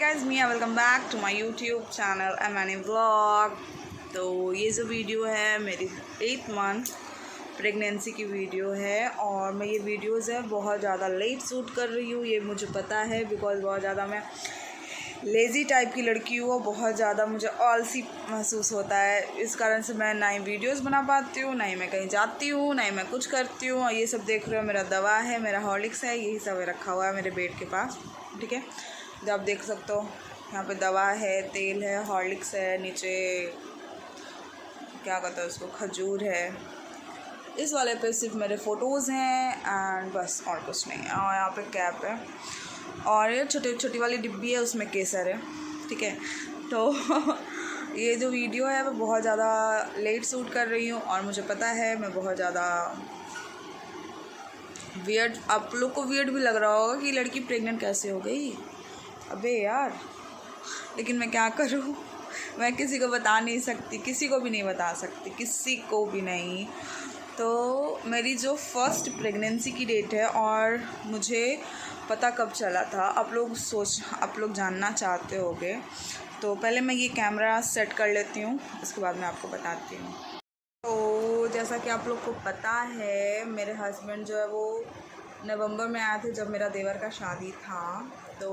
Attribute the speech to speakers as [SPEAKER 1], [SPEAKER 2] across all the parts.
[SPEAKER 1] Guys मिया welcome back to my YouTube channel and मैंने vlog. तो ये जो वीडियो है मेरी 8th मंथ प्रेगनेंसी की वीडियो है और मैं ये वीडियोस है बहुत ज़्यादा लेट शूट कर रही हूँ। ये मुझे पता है बिकॉज बहुत ज़्यादा मैं लेज़ी टाइप की लड़की हूँ और बहुत ज़्यादा मुझे आलसी महसूस होता है। इस कारण से मैं ना ही वीडियोस बना पाती हूँ, ना ही मैं कहीं जाती हूँ, ना ही मैं कुछ करती हूँ। और ये सब देख रहे हो मेरा दवा है, मेरा हॉर्लिक्स है, यही सब रखा हुआ है मेरे बेड के पास। ठीक है, जो आप देख सकते हो यहाँ पे दवा है, तेल है, हॉर्लिक्स है, नीचे क्या कहते हैं उसको, खजूर है। इस वाले पे सिर्फ मेरे फ़ोटोज़ हैं एंड बस और कुछ नहीं है। और यहाँ पे कैप है और ये छोटी वाली डिब्बी है, उसमें केसर है। ठीक है, तो ये जो वीडियो है मैं बहुत ज़्यादा लेट शूट कर रही हूँ और मुझे पता है मैं बहुत ज़्यादा वियर्ड, आप लोग को वियर्ड भी लग रहा होगा कि लड़की प्रेग्नेंट कैसे हो गई। अबे यार, लेकिन मैं क्या करूँ, मैं किसी को बता नहीं सकती, किसी को भी नहीं बता सकती, किसी को भी नहीं। तो मेरी जो फर्स्ट प्रेगनेंसी की डेट है और मुझे पता कब चला था, आप लोग जानना चाहते होगे। तो पहले मैं ये कैमरा सेट कर लेती हूँ, उसके बाद मैं आपको बताती हूँ। तो जैसा कि आप लोग को पता है, मेरे हस्बैंड जो है वो नवंबर में आए थे जब मेरा देवर का शादी था। तो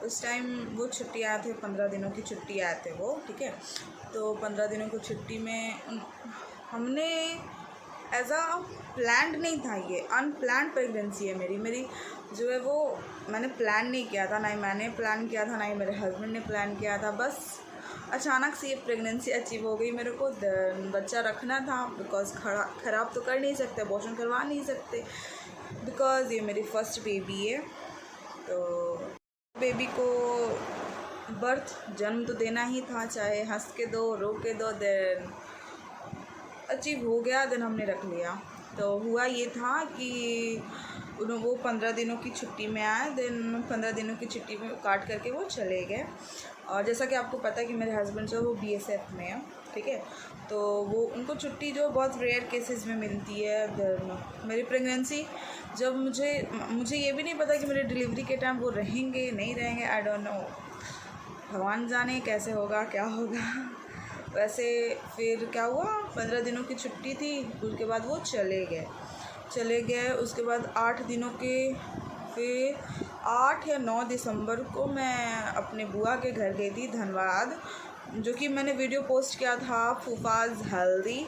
[SPEAKER 1] उस टाइम वो छुट्टी आए थे, 15 दिनों की छुट्टी आए थे वो। ठीक है, तो 15 दिनों की छुट्टी में हमने एज अ प्लान्ड नहीं था, ये अनप्लान्ड प्रेगनेंसी है मेरी जो है वो मैंने प्लान नहीं किया था, ना ही मैंने प्लान किया था, ना ही मेरे हस्बैंड ने प्लान किया था। बस अचानक से ये प्रेगनेंसी अचीव हो गई। मेरे को बच्चा रखना था बिकॉज ख़राब तो कर नहीं सकते, अबॉर्शन करवा नहीं सकते, बिकॉज ये मेरी फर्स्ट बेबी है। तो बेबी को जन्म तो देना ही था, चाहे हंस के दो, रो के दो। देन अचीव हो गया, देन हमने रख लिया। तो हुआ ये था कि वो 15 दिनों की छुट्टी में आए, देन 15 दिनों की छुट्टी में काट करके वो चले गए। और जैसा कि आपको पता है कि मेरे हस्बैंड जो है वो BSF में है। ठीक है, तो वो उनको छुट्टी जो बहुत रेयर केसेस में मिलती है। देन मेरी प्रेगनेंसी जब मुझे ये भी नहीं पता कि मेरे डिलीवरी के टाइम वो रहेंगे नहीं रहेंगे, आई डोंट नो, भगवान जाने कैसे होगा, क्या होगा। वैसे फिर क्या हुआ, 15 दिनों की छुट्टी थी, उसके बाद वो चले गए। उसके बाद 8 दिनों के, फिर 8 या 9 दिसंबर को मैं अपने बुआ के घर गई थी धनबाद, जो कि मैंने वीडियो पोस्ट किया था, फूफाज हल्दी।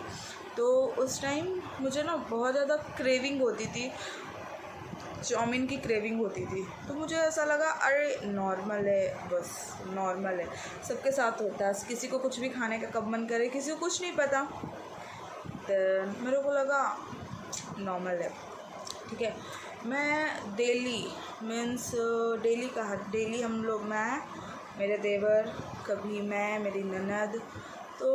[SPEAKER 1] तो उस टाइम मुझे ना बहुत ज़्यादा क्रेविंग होती थी, चाउमीन की क्रेविंग होती थी। तो मुझे ऐसा लगा अरे नॉर्मल है, बस नॉर्मल है, सबके साथ होता है, किसी को कुछ भी खाने का कब मन करे, किसी को कुछ नहीं पता। तो मेरे को लगा नॉर्मल है। ठीक है, मैं डेली हम लोग, मैं, मेरे देवर, कभी मैं, मेरी ननद, तो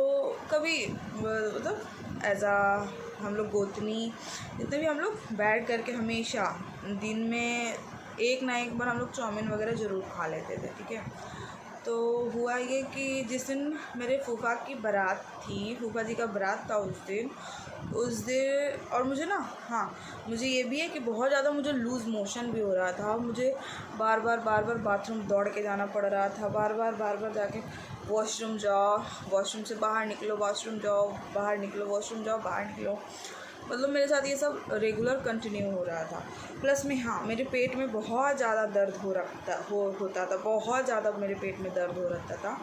[SPEAKER 1] कभी मतलब एज आ हम लोग गोतनी, जितने भी हम लोग बैठ करके हमेशा दिन में एक ना एक बार हम लोग चाउमीन वगैरह ज़रूर खा लेते थे। ठीक है, तो हुआ ये कि जिस दिन मेरे फूफा की बारात थी, फूफा जी का बारात था उस दिन और मुझे ना, हाँ, मुझे ये भी है कि बहुत ज़्यादा मुझे लूज़ मोशन भी हो रहा था। मुझे बार बार बाथरूम दौड़ के जाना पड़ रहा था, बार बार जाके वॉशरूम जाओ, वॉशरूम से बाहर निकलो, वॉशरूम जाओ, बाहर निकलो, वॉशरूम जाओ, बाहर निकलो। मतलब मेरे साथ ये सब रेगुलर कंटिन्यू हो रहा था। प्लस में हाँ, मेरे पेट में बहुत ज़्यादा दर्द होता था, बहुत ज़्यादा मेरे पेट में दर्द हो रहता था।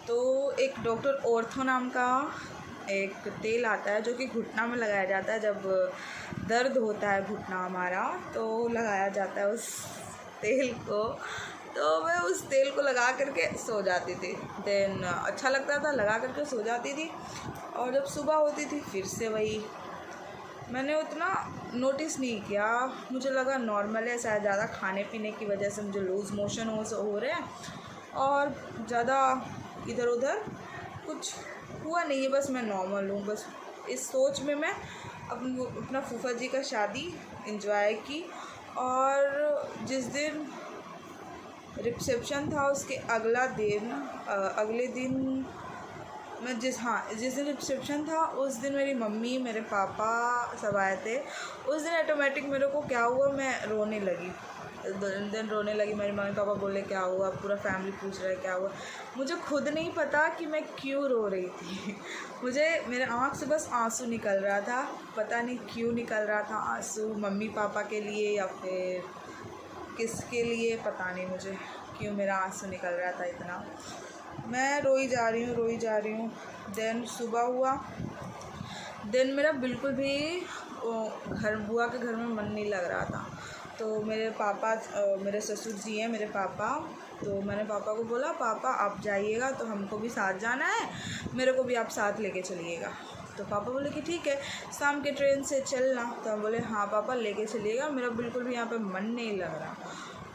[SPEAKER 1] तो एक डॉक्टर ऑर्थो नाम का एक तेल आता है जो कि घुटना में लगाया जाता है, जब दर्द होता है घुटना हमारा तो लगाया जाता है उस तेल को। तो मैं उस तेल को लगा करके सो जाती थी। देन अच्छा लगता था, लगा करके सो जाती थी और जब सुबह होती थी फिर से वही। मैंने उतना नोटिस नहीं किया, मुझे लगा नॉर्मल है, शायद ज़्यादा खाने पीने की वजह से मुझे लूज़ मोशन हो रहे हैं और ज़्यादा इधर उधर कुछ हुआ नहीं है, बस मैं नॉर्मल हूँ। बस इस सोच में मैं अपना फूफा जी का शादी एंजॉय की। और जिस दिन रिसेप्शन था उसके अगले दिन मैं जिस दिन रिसेप्शन था उस दिन मेरी मम्मी, मेरे पापा सब आए थे। उस दिन ऑटोमेटिक मेरे को क्या हुआ, मैं रोने लगी। दिन रोने लगी। मेरे मम्मी पापा बोले क्या हुआ, पूरा फैमिली पूछ रहा है क्या हुआ। मुझे खुद नहीं पता कि मैं क्यों रो रही थी। मुझे मेरे आँख से बस आंसू निकल रहा था, पता नहीं क्यों निकल रहा था आंसू, मम्मी पापा के लिए या फिर किसके लिए पता नहीं मुझे क्यों मेरा आंसू निकल रहा था इतना। मैं रोई जा रही हूँ। देन सुबह हुआ। दिन मेरा बिल्कुल भी घर बुआ के घर में मन नहीं लग रहा था। तो मेरे पापा मेरे ससुर जी हैं मेरे पापा, तो मैंने पापा को बोला पापा आप जाइएगा तो हमको भी साथ जाना है, मेरे को भी आप साथ लेके चलिएगा। तो पापा बोले कि ठीक है शाम के ट्रेन से चलना। तो हम बोले हाँ पापा लेके चलिएगा, मेरा बिल्कुल भी यहाँ पे मन नहीं लग रहा।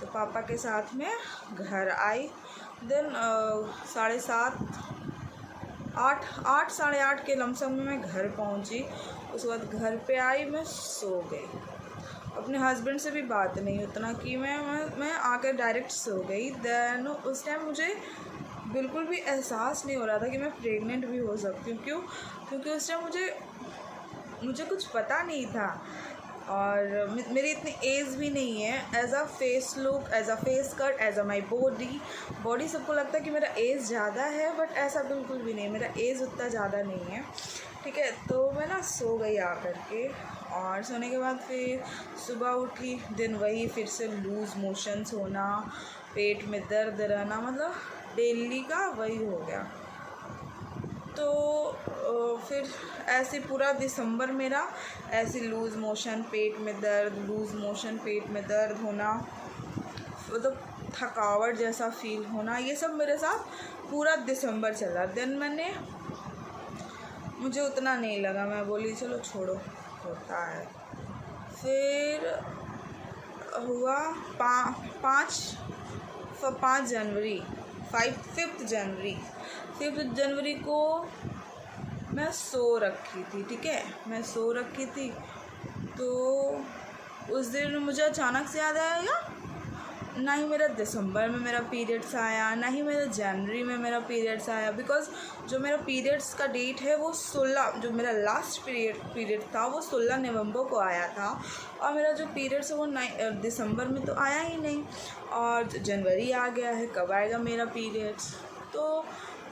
[SPEAKER 1] तो पापा के साथ में घर आई। देन 7:30 8 साढ़े 8 के लमसम में मैं घर पहुंची। उसके बाद घर पे आई, मैं सो गई। अपने हस्बैंड से भी बात नहीं उतना कि मैं आकर डायरेक्ट सो गई। देन उस टाइम मुझे बिल्कुल भी एहसास नहीं हो रहा था कि मैं प्रेग्नेंट भी हो सकती हूँ। क्योंकि उस टाइम मुझे कुछ पता नहीं था और मेरी इतनी एज भी नहीं है। As a face look, as a face cut, as a my body सबको लगता है कि मेरा एज ज़्यादा है, बट ऐसा बिल्कुल भी नहीं, मेरा एज उतना ज़्यादा नहीं है। ठीक है, तो मैं ना सो गई आकर के, और सोने के बाद फिर सुबह उठी। दिन वही फिर से लूज़ मोशंस होना, पेट में दर्द रहना, मतलब डेली का वही हो गया। तो फिर ऐसे पूरा दिसंबर मेरा ऐसे लूज़ मोशन, पेट में दर्द, लूज़ मोशन, पेट में दर्द होना, मतलब थकावट जैसा फील होना, ये सब मेरे साथ पूरा दिसंबर चला। दिन मुझे उतना नहीं लगा, मैं बोली चलो छोड़ो होता है। फिर हुआ 5 जनवरी 5 जनवरी को मैं सो रखी थी। ठीक है, मैं सो रखी थी, तो उस दिन मुझे अचानक से याद आया, ना ही मेरा दिसंबर में मेरा पीरियड्स आया, ना ही मेरा जनवरी में मेरा पीरियड्स आया। बिकॉज़ जो मेरा पीरियड्स का डेट है वो 16, जो मेरा लास्ट पीरियड था वो 16 नवंबर को आया था, और मेरा जो पीरियड्स है वो दिसंबर में तो आया ही नहीं, और जनवरी आ गया है, कब आएगा मेरा पीरियड्स। तो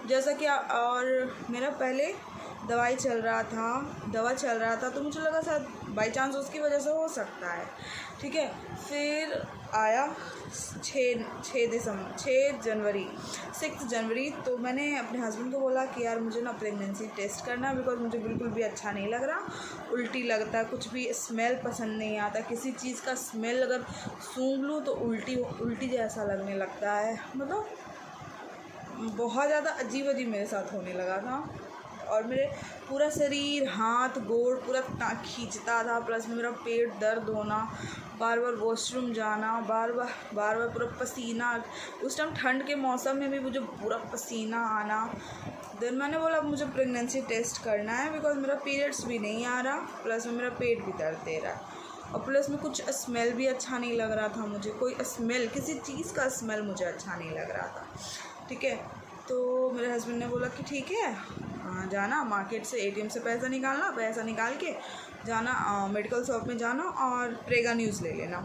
[SPEAKER 1] जैसा कि और मेरा पहले दवा चल रहा था, तो मुझे लगा शायद बाई चांस उसकी वजह से हो सकता है। ठीक है, फिर आया 6 जनवरी। तो मैंने अपने हस्बैंड को बोला कि यार मुझे ना प्रेगनेंसी टेस्ट करना है, बिकॉज मुझे बिल्कुल भी अच्छा नहीं लग रहा, उल्टी लगता है, कुछ भी स्मेल पसंद नहीं आता, किसी चीज़ का स्मेल अगर सूंघ लूँ तो उल्टी जैसा लगने लगता है, मतलब बहुत ज़्यादा अजीब मेरे साथ होने लगा था। और मेरे पूरा शरीर, हाथ गोड़ पूरा खींचता था, प्लस में मेरा पेट दर्द होना, बार बार वॉशरूम जाना, बार बार पूरा पसीना। उस टाइम ठंड के मौसम में भी मुझे पूरा पसीना आना। देन मैंने बोला मुझे प्रेगनेंसी टेस्ट करना है, बिकॉज मेरा पीरियड्स भी नहीं आ रहा, प्लस में मेरा पेट भी दर्द दे रहा है, और प्लस में कुछ स्मेल भी अच्छा नहीं लग रहा था मुझे, कोई स्मेल, किसी चीज़ का स्मेल मुझे अच्छा नहीं लग रहा था। ठीक है, तो मेरे हस्बैंड ने बोला कि ठीक है जाना मार्केट से, ATM से पैसा निकाल के जाना, मेडिकल शॉप में जाना और प्रेगा न्यूज़ ले लेना।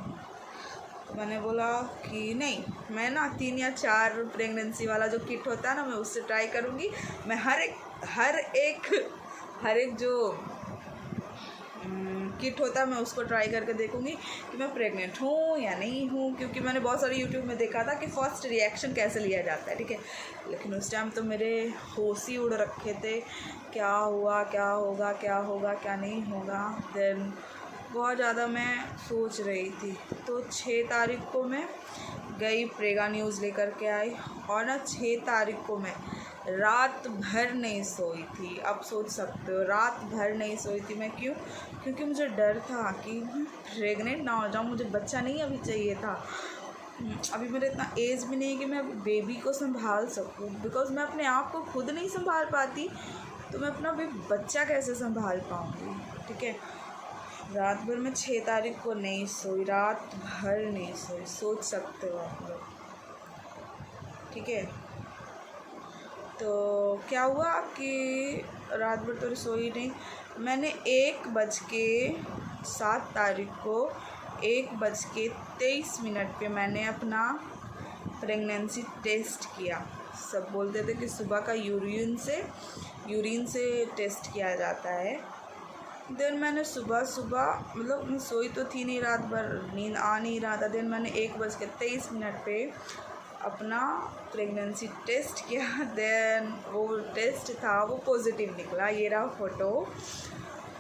[SPEAKER 1] तो मैंने बोला कि नहीं, मैं ना 3 या 4 प्रेगनेंसी वाला जो किट होता है ना, मैं उससे ट्राई करूँगी। मैं हर एक जो किट होता है मैं उसको ट्राई करके देखूँगी कि मैं प्रेग्नेंट हूँ या नहीं हूँ, क्योंकि मैंने बहुत सारे यूट्यूब में देखा था कि फ़र्स्ट रिएक्शन कैसे लिया जाता है। ठीक है, लेकिन उस टाइम तो मेरे होश ही उड़ रखे थे, क्या हुआ, क्या होगा, क्या नहीं होगा। देन बहुत ज़्यादा मैं सोच रही थी। तो 6 तारीख को मैं गई, प्रेगा न्यूज़ लेकर के आई, और ना 6 तारीख को मैं रात भर नहीं सोई थी। अब सोच सकते हो रात भर नहीं सोई थी मैं, क्यों? क्योंकि मुझे डर था कि प्रेग्नेंट ना हो जाऊँ, मुझे बच्चा नहीं अभी चाहिए था, अभी मेरा इतना एज भी नहीं है कि मैं बेबी को संभाल सकूँ, बिकॉज़ मैं अपने आप को खुद नहीं संभाल पाती, तो मैं अपना भी बच्चा कैसे संभाल पाऊँगी। ठीक है, रात भर मैं 6 तारीख को नहीं सोई, रात भर नहीं सोई, सोच सकते हो आप लोग। ठीक है, तो क्या हुआ कि रात भर तो सोई नहीं। मैंने 1:07 तारीख को 1:23 पे मैंने अपना प्रेगनेंसी टेस्ट किया। सब बोलते थे कि सुबह का यूरिन से टेस्ट किया जाता है। देन मैंने सुबह मतलब मैं सोई तो थी नहीं, रात भर नींद आ नहीं रहा था। देन मैंने 1:23 पे अपना प्रेगनेंसी टेस्ट किया। देन वो टेस्ट था, वो पॉजिटिव निकला। ये रहा फ़ोटो।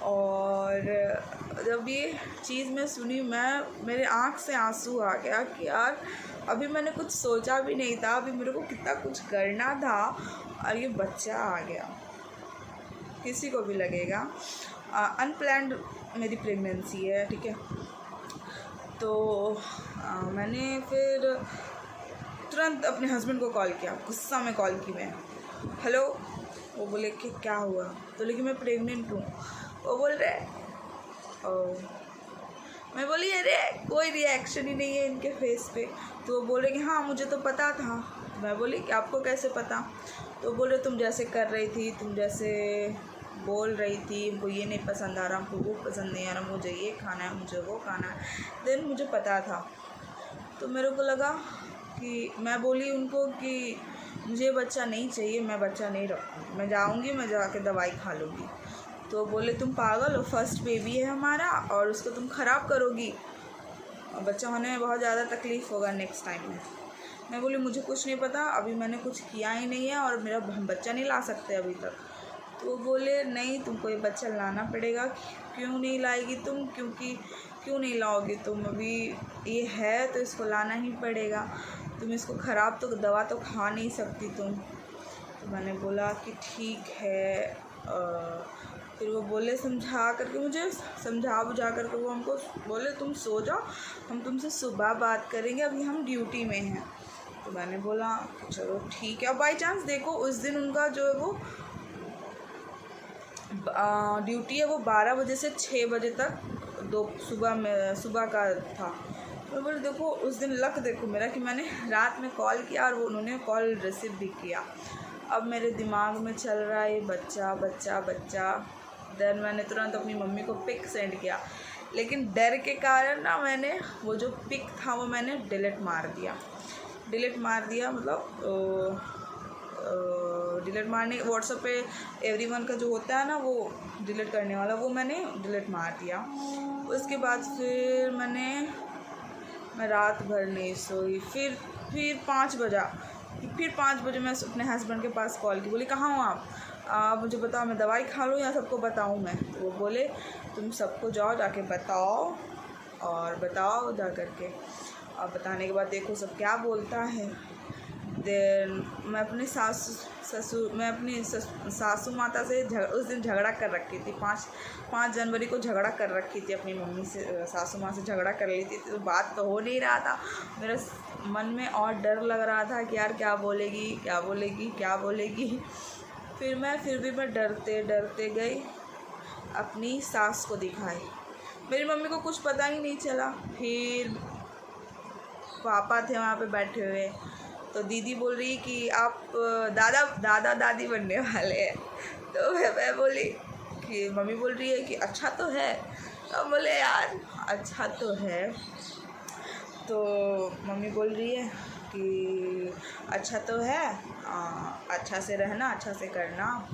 [SPEAKER 1] और जब ये चीज़ मैं सुनी, मेरे आँख से आंसू आ गया कि यार अभी मैंने कुछ सोचा भी नहीं था, अभी मेरे को कितना कुछ करना था और ये बच्चा आ गया। किसी को भी लगेगा अनप्लैन्ड मेरी प्रेगनेंसी है, ठीक है। तो मैंने फिर तुरंत अपने हस्बैंड को कॉल किया, गुस्सा में कॉल की मैं, हेलो। वो बोले कि क्या हुआ? तो लेकिन मैं प्रेग्नेंट हूँ। वो बोल रहे मैं बोली अरे कोई रिएक्शन ही नहीं है इनके फेस पे। तो वो बोल रहे कि हाँ मुझे तो पता था। तो मैं बोली कि आपको कैसे पता? तो बोल रहे तुम जैसे कर रही थी, तुम जैसे बोल रही थी, हमको ये नहीं पसंद आ रहा, हमको वो पसंद नहीं आ रहा, मुझे ये खाना है, मुझे वो खाना है। देन मुझे पता था। तो मेरे को लगा कि मैं बोली उनको कि मुझे बच्चा नहीं चाहिए, मैं बच्चा नहीं रखूँगी, मैं जाऊँगी, मैं जाके दवाई खा लूँगी। तो बोले तुम पागल हो, फर्स्ट बेबी है हमारा और उसको तुम ख़राब करोगी, बच्चा होने में बहुत ज़्यादा तकलीफ़ होगा नेक्स्ट टाइम में। मैं बोली मुझे कुछ नहीं पता, अभी मैंने कुछ किया ही नहीं है और मेरा बच्चा नहीं ला सकते अभी तक। तो बोले नहीं तुमको ये बच्चा लाना पड़ेगा। क्यों नहीं लाएगी तुम? क्यों नहीं लाओगी तुम? अभी ये है तो इसको लाना ही पड़ेगा, तुम इसको ख़राब तो दवा तो खा नहीं सकती तुम। तो मैंने बोला कि ठीक है। फिर वो बोले समझा करके, मुझे समझा बुझा करके वो हमको बोले तुम सो जाओ, हम तुमसे सुबह बात करेंगे, अभी हम ड्यूटी में हैं। तो मैंने बोला चलो ठीक है। बाई चांस देखो उस दिन उनका जो है वो ड्यूटी है वो 12 बजे से 6 बजे तक सुबह का था। तो बोले देखो उस दिन लक देखो मेरा कि मैंने रात में कॉल किया और उन्होंने कॉल रिसीव भी किया। अब मेरे दिमाग में चल रहा है बच्चा बच्चा बच्चा। देन मैंने तुरंत अपनी मम्मी को पिक सेंड किया, लेकिन डर के कारण ना मैंने वो जो पिक था वो मैंने डिलीट मार दिया मतलब डिलीट मारने, व्हाट्सएप पे एवरीवन का जो होता है ना वो डिलीट करने वाला, वो मैंने डिलीट मार दिया। उसके बाद फिर मैं रात भर नहीं सोई। फिर 5 बजे मैं अपने हस्बैंड के पास कॉल की, बोली कहाँ हो आप मुझे बताओ, मैं दवाई खा लूँ या सबको बताऊँ मैं? तो वो बोले तुम सबको जाके बताओ जा करके। अब बताने के बाद देखो सब क्या बोलता है। देन मैं अपनी सासू माता से उस दिन झगड़ा कर रखी थी। 5 जनवरी को झगड़ा कर रखी थी अपनी मम्मी से, सासू माँ से झगड़ा कर ली थी। तो बात तो हो नहीं रहा था, मेरे मन में और डर लग रहा था कि यार क्या बोलेगी। फिर भी मैं डरते गई, अपनी सास को दिखाई। मेरी मम्मी को कुछ पता ही नहीं चला। फिर पापा थे वहाँ पे बैठे हुए, तो दीदी बोल रही कि आप दादा दादी बनने वाले हैं। तो मैं बोली कि मम्मी बोल रही है कि अच्छा तो है। तो बोले यार अच्छा तो है। तो मम्मी बोल रही है कि अच्छा तो है, अच्छा से रहना, अच्छा से करना।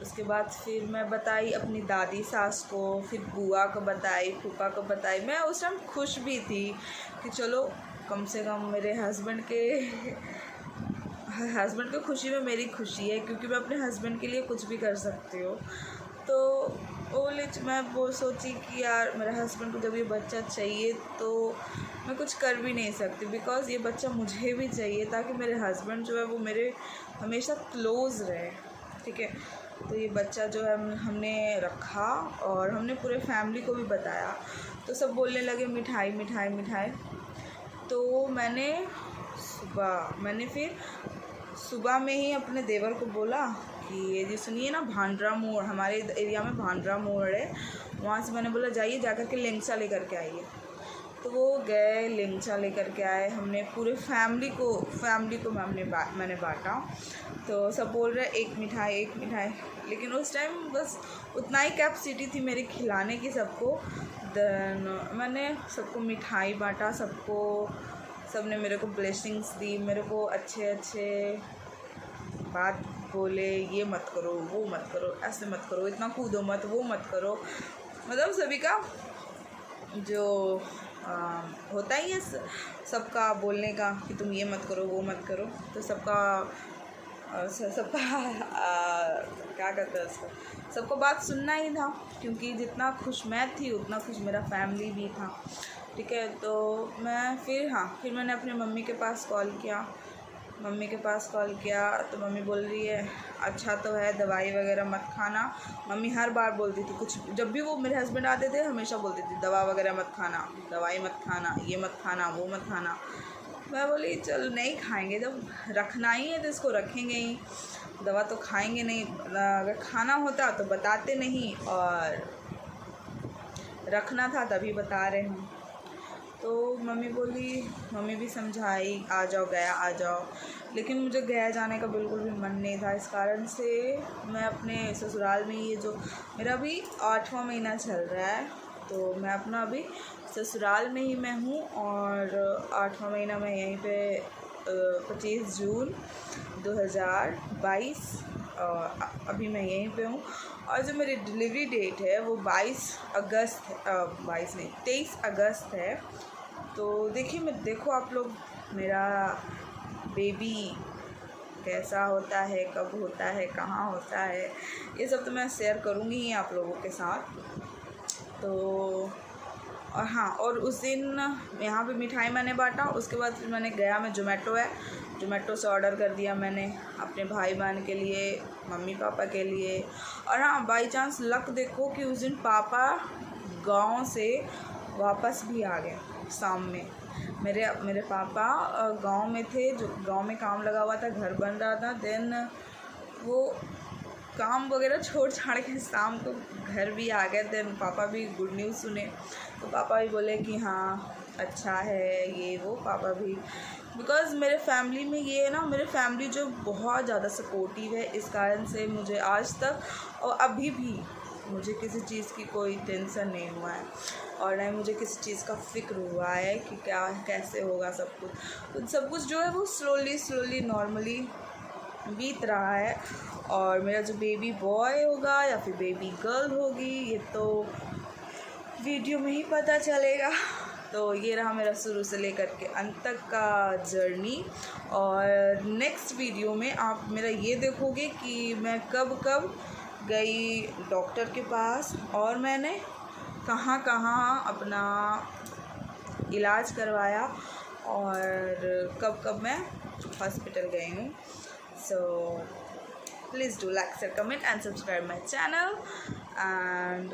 [SPEAKER 1] उसके बाद फिर मैं बताई अपनी दादी सास को, फिर बुआ को बताई, फूफा को बताई। मैं उस टाइम खुश भी थी कि चलो कम से कम मेरे हस्बैंड के खुशी में मेरी खुशी है, क्योंकि मैं अपने हस्बैंड के लिए कुछ भी कर सकती हूँ। तो मैं वो सोची कि यार मेरे हस्बैंड को जब ये बच्चा चाहिए तो मैं कुछ कर भी नहीं सकती, बिकॉज़ ये बच्चा मुझे भी चाहिए ताकि मेरे हस्बैंड जो है वो मेरे हमेशा क्लोज़ रहे, ठीक है। तो ये बच्चा जो है हमने रखा और हमने पूरे फैमिली को भी बताया। तो सब बोलने लगे मिठाई। तो मैंने फिर सुबह में ही अपने देवर को बोला कि ये जी सुनिए ना, भांडरा मोड़, हमारे एरिया में भांडरा मोड़ है, वहाँ से मैंने बोला जाइए, जाकर के लेंचा लेकर के आइए। तो वो गए लेंचा लेकर के आए, हमने पूरे फैमिली को मैंने बांटा। तो सब बोल रहे एक मिठाई, लेकिन उस टाइम बस उतना ही कैपेसिटी थी मेरी खिलाने की सबको। देन मैंने सबको मिठाई बांटा, सबने मेरे को ब्लेसिंग्स दी, मेरे को अच्छे बात बोले, ये मत करो, वो मत करो, ऐसे मत करो, इतना कूदो मत, वो मत करो। मतलब सभी का जो होता ही है सबका बोलने का कि तुम ये मत करो, वो मत करो। तो सबका क्या कहते हैं उसको, सबको बात सुनना ही था, क्योंकि जितना खुश मैं थी उतना खुश मेरा फैमिली भी था। ठीक है, तो मैं फिर मैंने अपने मम्मी के पास कॉल किया। तो मम्मी बोल रही है अच्छा तो है, दवाई वगैरह मत खाना। मम्मी हर बार बोलती थी, कुछ जब भी वो मेरे हस्बैंड आते थे हमेशा बोलती थी दवा वगैरह मत खाना, दवाई मत खाना, ये मत खाना, वो मत खाना। मैं बोली चल नहीं खाएंगे, जब रखना ही है तो इसको रखेंगे ही, दवा तो खाएंगे नहीं। अगर खाना होता तो बताते नहीं, और रखना था तभी बता रहे हूँ। तो मम्मी भी समझाई आ जाओ, लेकिन मुझे गया जाने का बिल्कुल भी मन नहीं था। इस कारण से मैं अपने ससुराल में, ये जो मेरा अभी 8वां महीना चल रहा है, तो मैं अपना अभी ससुराल में ही मैं हूँ, और 8वां महीना मैं यहीं पे 25 जून 2022 अभी मैं यहीं पे हूँ। और जो मेरी डिलीवरी डेट है वो 23 अगस्त है। तो देखो आप लोग मेरा बेबी कैसा होता है, कब होता है, कहाँ होता है, ये सब तो मैं शेयर करूँगी ही आप लोगों के साथ। तो और हाँ, और उस दिन यहाँ पे मिठाई मैंने बांटा, उसके बाद फिर मैंने गया में जोमेटो से ऑर्डर कर दिया मैंने अपने भाई बहन के लिए, मम्मी पापा के लिए। और हाँ, बाई चांस लक देखो कि उस दिन पापा गांव से वापस भी आ गए शाम में। मेरे पापा गांव में थे, जो गांव में काम लगा हुआ था, घर बन रहा था। देन वो काम वगैरह छोड़ छाड़ के शाम को घर भी आ गए। देन पापा भी गुड न्यूज़ सुने, तो पापा भी बोले कि हाँ अच्छा है, ये वो। पापा भी बिकॉज़ मेरे फैमिली में ये है ना, मेरे फैमिली जो बहुत ज़्यादा सपोर्टिव है, इस कारण से मुझे आज तक और अभी भी मुझे किसी चीज़ की कोई टेंशन नहीं हुआ है, और ना मुझे किसी चीज़ का फ़िक्र हुआ है कि क्या कैसे होगा सब कुछ। तो सब कुछ जो है वो स्लोली नॉर्मली बीत रहा है। और मेरा जो बेबी बॉय होगा या फिर बेबी गर्ल होगी, ये तो वीडियो में ही पता चलेगा। तो ये रहा मेरा शुरू से लेकर के अंत तक का जर्नी। और नेक्स्ट वीडियो में आप मेरा ये देखोगे कि मैं कब गई डॉक्टर के पास, और मैंने कहाँ अपना इलाज करवाया, और कब मैं हॉस्पिटल गई हूँ। So please do like, share, comment and subscribe my channel, and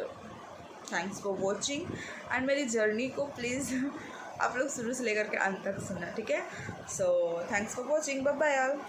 [SPEAKER 1] thanks for watching. And मेरी जर्नी को प्लीज़ आप लोग शुरू से लेकर के अंत तक सुनना, ठीक है। So thanks for watching, bye bye all.